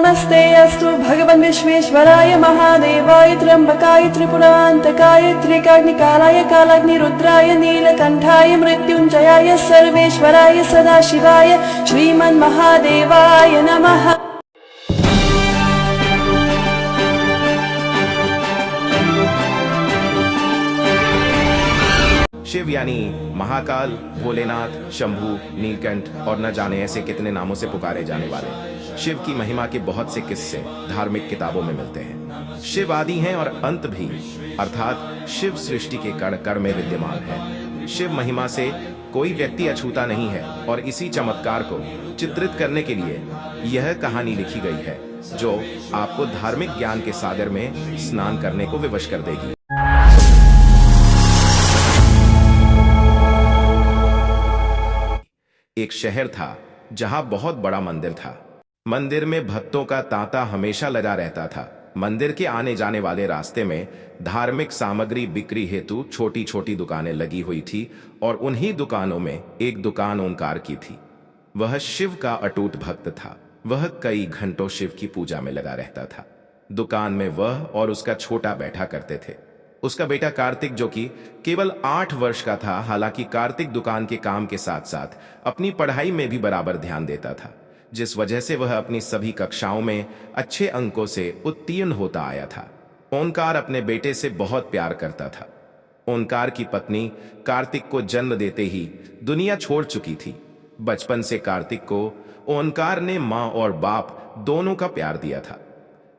नमस्ते अस्तु भगवन् विश्वेश्वराय महादेवाय त्र्यंबकाय त्रिपुरान्तकाय त्रिकाग्निकालाय कालाग्निरुद्राय नीलकंठाय मृत्युंजयाय सर्वेश्वराय सदाशिवाय श्रीमन्महादेवाय नमः। शिव यानी महाकाल, भोलेनाथ, शंभु, नीलकंठ और न जाने ऐसे कितने नामों से पुकारे जाने वाले शिव की महिमा के बहुत से किस्से धार्मिक किताबों में मिलते हैं। शिव आदि हैं और अंत भी, अर्थात शिव सृष्टि के कण कण में विद्यमान है। शिव महिमा से कोई व्यक्ति अछूता नहीं है और इसी चमत्कार को चित्रित करने के लिए यह कहानी लिखी गई है जो आपको धार्मिक ज्ञान के सागर में स्नान करने को विवश कर देगी। एक शहर था जहां बहुत बड़ा मंदिर था। मंदिर में भक्तों का तांता हमेशा लगा रहता था। मंदिर के आने जाने वाले रास्ते में धार्मिक सामग्री बिक्री हेतु छोटी छोटी दुकानें लगी हुई थी और उन्हीं दुकानों में एक दुकान ओंकार की थी। वह शिव का अटूट भक्त था। वह कई घंटों शिव की पूजा में लगा रहता था। दुकान में वह और उसका छोटा बैठा करते थे। उसका बेटा कार्तिक, जो कि केवल 8 वर्ष का था, हालांकि कार्तिक दुकान के काम के साथ साथ अपनी पढ़ाई में भी बराबर ध्यान देता था, जिस वजह से वह अपनी सभी कक्षाओं में अच्छे अंकों से उत्तीर्ण होता आया था। ओंकार अपने बेटे से बहुत प्यार करता था। ओंकार की पत्नी कार्तिक को जन्म देते ही दुनिया छोड़ चुकी थी। बचपन से कार्तिक को ओंकार ने माँ और बाप दोनों का प्यार दिया था।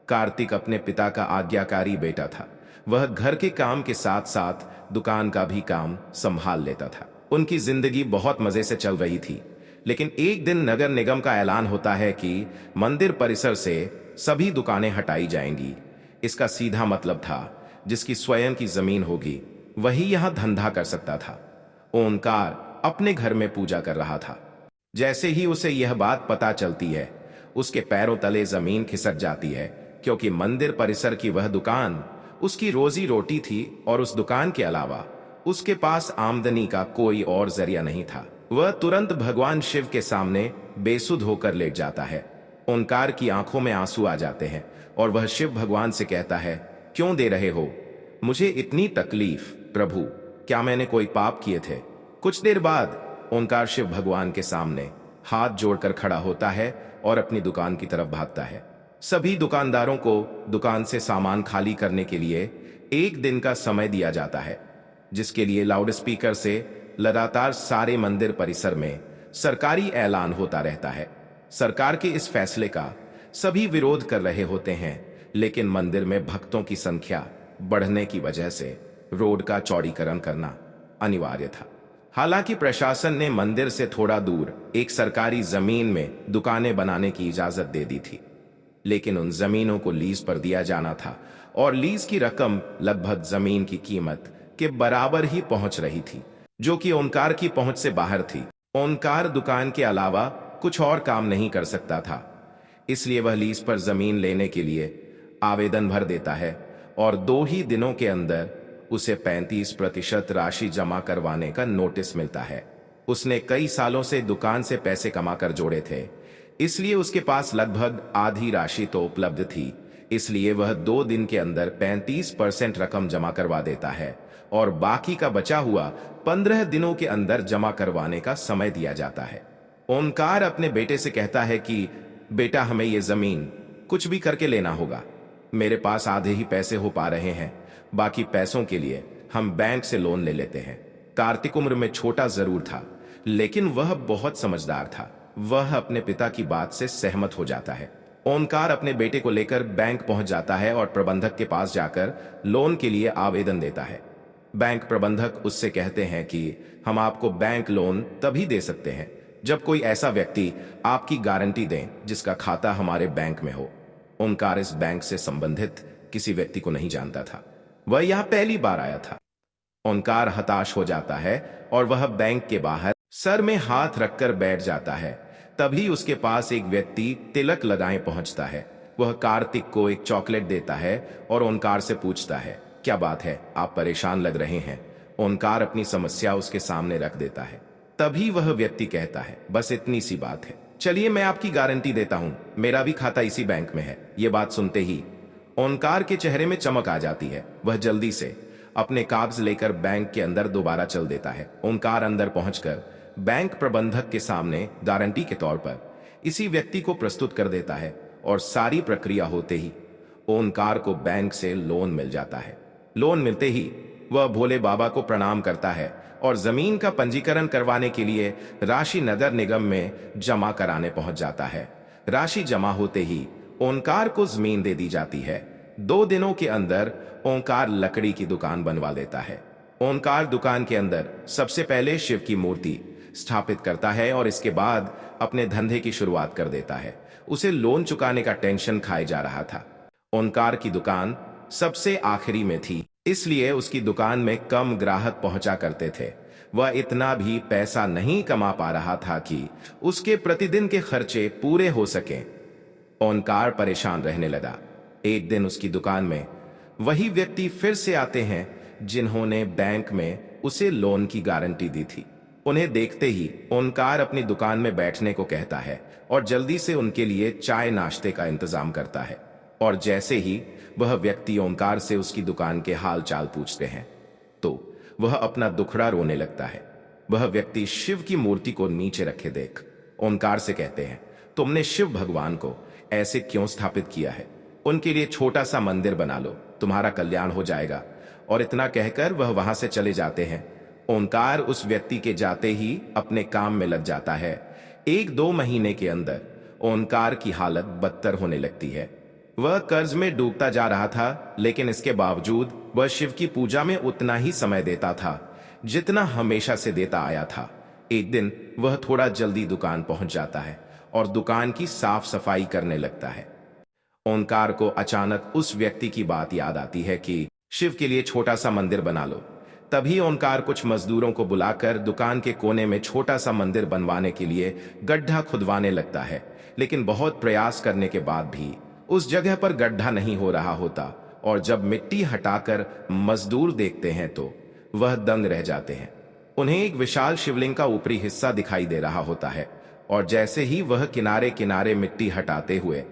कार्तिक अपने पिता का आज्ञाकारी बेटा था। वह घर के काम के साथ साथ दुकान का भी काम संभाल लेता था। उनकी जिंदगी बहुत मजे से चल रही थी, लेकिन एक दिन नगर निगम का ऐलान होता है कि मंदिर परिसर से सभी दुकानें हटाई जाएंगी। इसका सीधा मतलब था जिसकी स्वयं की जमीन होगी वही यहां धंधा कर सकता था। ओंकार अपने घर में पूजा कर रहा था। जैसे ही उसे यह बात पता चलती है, उसके पैरों तले जमीन खिसक जाती है, क्योंकि मंदिर परिसर की वह दुकान उसकी रोजी रोटी थी और उस दुकान के अलावा उसके पास आमदनी का कोई और जरिया नहीं था। वह तुरंत भगवान शिव के सामने बेसुध होकर लेट जाता है। ओंकार की आंखों में आंसू आ जाते हैं और वह शिव भगवान से कहता है, क्यों दे रहे हो मुझे इतनी तकलीफ प्रभु? क्या मैंने कोई पाप किए थे? कुछ देर बाद ओंकार शिव भगवान के सामने हाथ जोड़कर खड़ा होता है और अपनी दुकान की तरफ भागता है। सभी दुकानदारों को दुकान से सामान खाली करने के लिए 1 दिन का समय दिया जाता है, जिसके लिए लाउडस्पीकर से लगातार सारे मंदिर परिसर में सरकारी ऐलान होता रहता है। सरकार के इस फैसले का सभी विरोध कर रहे होते हैं, लेकिन मंदिर में भक्तों की संख्या बढ़ने की वजह से रोड का चौड़ीकरण करना अनिवार्य था। हालांकि प्रशासन ने मंदिर से थोड़ा दूर एक सरकारी जमीन में दुकानें बनाने की इजाजत दे दी थी, लेकिन उन जमीनों को लीज पर दिया जाना था और लीज की रकम लगभग जमीन की कीमत के बराबर ही पहुंच रही थी, जो कि ओंकार की पहुंच से बाहर थी। ओंकार दुकान के अलावा कुछ और काम नहीं कर सकता था, इसलिए वह लीज पर जमीन लेने के लिए आवेदन भर देता है और 2 ही दिनों के अंदर उसे 35% राशि जमा करवाने का नोटिस मिलता है। उसने कई सालों से दुकान से पैसे कमाकर जोड़े थे, इसलिए उसके पास लगभग आधी राशि तो उपलब्ध थी। इसलिए वह 2 दिन के अंदर 35% रकम जमा करवा देता है और बाकी का बचा हुआ 15 दिनों के अंदर जमा करवाने का समय दिया जाता है। ओंकार अपने बेटे से कहता है कि बेटा, हमें ये जमीन कुछ भी करके लेना होगा। मेरे पास आधे ही पैसे हो पा रहे हैं, बाकी पैसों के लिए हम बैंक से लोन ले लेते हैं। कार्तिक उम्र में छोटा जरूर था, लेकिन वह बहुत समझदार था। वह अपने पिता की बात से सहमत हो जाता है। ओंकार अपने बेटे को लेकर बैंक पहुंच जाता है और प्रबंधक के पास जाकर लोन के लिए आवेदन देता है। बैंक प्रबंधक उससे कहते हैं कि हम आपको बैंक लोन तभी दे सकते हैं जब कोई ऐसा व्यक्ति आपकी गारंटी दें जिसका खाता हमारे बैंक में हो। ओंकार इस बैंक से संबंधित किसी व्यक्ति को नहीं जानता था। वह यहां पहली बार आया था। ओंकार हताश हो जाता है और वह बैंक के बाहर सर में हाथ रखकर बैठ जाता है। तभी उसके पास एक व्यक्ति तिलक लगाए पहुंचता है। वह कार्तिक को एक चॉकलेट देता है और ओंकार से पूछता है, क्या बात है, आप परेशान लग रहे हैं? ओंकार अपनी समस्या उसके सामने रख देता है। तभी वह व्यक्ति कहता है, बस इतनी सी बात है, चलिए मैं आपकी गारंटी देता हूं, मेरा भी खाता इसी बैंक में है। ये बात सुनते ही ओंकार के चेहरे में चमक आ जाती है। वह जल्दी से अपने कागज लेकर बैंक के अंदर दोबारा चल देता है। ओंकार अंदर पहुंचकर बैंक प्रबंधक के सामने गारंटी के तौर पर इसी व्यक्ति को प्रस्तुत कर देता है और सारी प्रक्रिया होते ही ओंकार को बैंक से लोन मिल जाता है। लोन मिलते ही वह भोले बाबा को प्रणाम करता है और जमीन का पंजीकरण करवाने के लिए राशि नगर निगम में जमा कराने पहुंच जाता है। राशि जमा होते ही ओंकार को जमीन दे दी जाती है। 2 दिनों के अंदर ओंकार लकड़ी की दुकान बनवा लेता है। ओंकार दुकान के अंदर सबसे पहले शिव की मूर्ति स्थापित करता है और इसके बाद अपने धंधे की शुरुआत कर देता है। उसे लोन चुकाने का टेंशन खाए जा रहा था। ओंकार की दुकान सबसे आखिरी में थी, इसलिए उसकी दुकान में कम ग्राहक पहुंचा करते थे। वह इतना भी पैसा नहीं कमा पा रहा था कि उसके प्रतिदिन के खर्चे पूरे हो सकें। ओंकार परेशान रहने लगा। एक दिन उसकी दुकान में वही व्यक्ति फिर से आते हैं जिन्होंने बैंक में उसे लोन की गारंटी दी थी। उन्हें देखते ही ओंकार अपनी दुकान में बैठने को कहता है और जल्दी से उनके लिए चाय नाश्ते का इंतजाम करता है। और जैसे ही वह व्यक्ति ओंकार से उसकी दुकान के हाल चाल पूछते हैं तो वह अपना दुखड़ा रोने लगता है। वह व्यक्ति शिव की मूर्ति को नीचे रखे देख ओंकार से कहते हैं, तुमने शिव भगवान को ऐसे क्यों स्थापित किया है? उनके लिए छोटा सा मंदिर बना लो, तुम्हारा कल्याण हो जाएगा। और इतना कहकर वह वहां से चले जाते हैं। ओंकार उस व्यक्ति के जाते ही अपने काम में लग जाता है। 1-2 महीने के अंदर ओंकार की हालत बदतर होने लगती है। वह कर्ज में डूबता जा रहा था, लेकिन इसके बावजूद वह शिव की पूजा में उतना ही समय देता था जितना हमेशा से देता आया था। एक दिन वह थोड़ा जल्दी दुकान पहुंच जाता है और दुकान की साफ सफाई करने लगता है। ओंकार को अचानक उस व्यक्ति की बात याद आती है कि शिव के लिए छोटा सा मंदिर बना लो। तभी ओंकार कुछ मजदूरों को बुलाकर दुकान के कोने में छोटा सा मंदिर बनवाने के लिए गड्ढा खुदवाने लगता है। लेकिन बहुत प्रयास करने के बाद भी उस जगह पर गड्ढा नहीं हो रहा होता और जब मिट्टी हटाकर मजदूर देखते हैं तो वह दंग रह जाते हैं। उन्हें एक विशाल शिवलिंग का ऊपरी हिस्सा दिखाई दे रहा होता है और जैसे ही वह किनारे किनारे मिट्टी हटाते हुए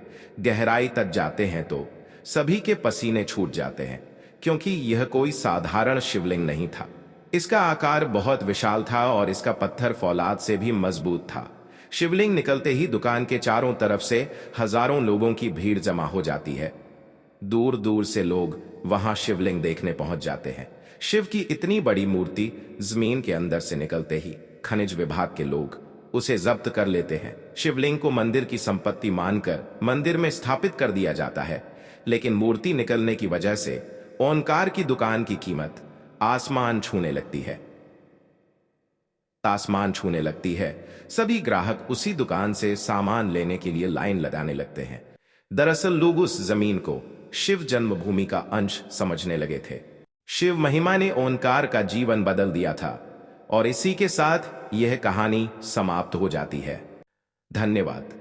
गहराई तक जाते हैं तो सभी के पसीने छूट जाते हैं, क्योंकि यह कोई साधारण शिवलिंग नहीं था। इसका आकार बहुत विशाल था और इसका पत्थर फौलाद से भी मजबूत था। शिवलिंग निकलते ही दुकान के चारों तरफ से हजारों लोगों की भीड़ जमा हो जाती है। दूर दूर से लोग वहां शिवलिंग देखने पहुंच जाते हैं। शिव की इतनी बड़ी मूर्ति जमीन के अंदर से निकलते ही खनिज विभाग के लोग उसे जब्त कर लेते हैं। शिवलिंग को मंदिर की संपत्ति मानकर मंदिर में स्थापित कर दिया जाता है, लेकिन मूर्ति निकलने की वजह से ओंकार की दुकान की कीमत आसमान छूने लगती है। सभी ग्राहक उसी दुकान से सामान लेने के लिए लाइन लगाने लगते हैं। दरअसल लोग उस जमीन को शिव जन्मभूमि का अंश समझने लगे थे। शिव महिमा ने ओंकार का जीवन बदल दिया था और इसी के साथ यह कहानी समाप्त हो जाती है। धन्यवाद।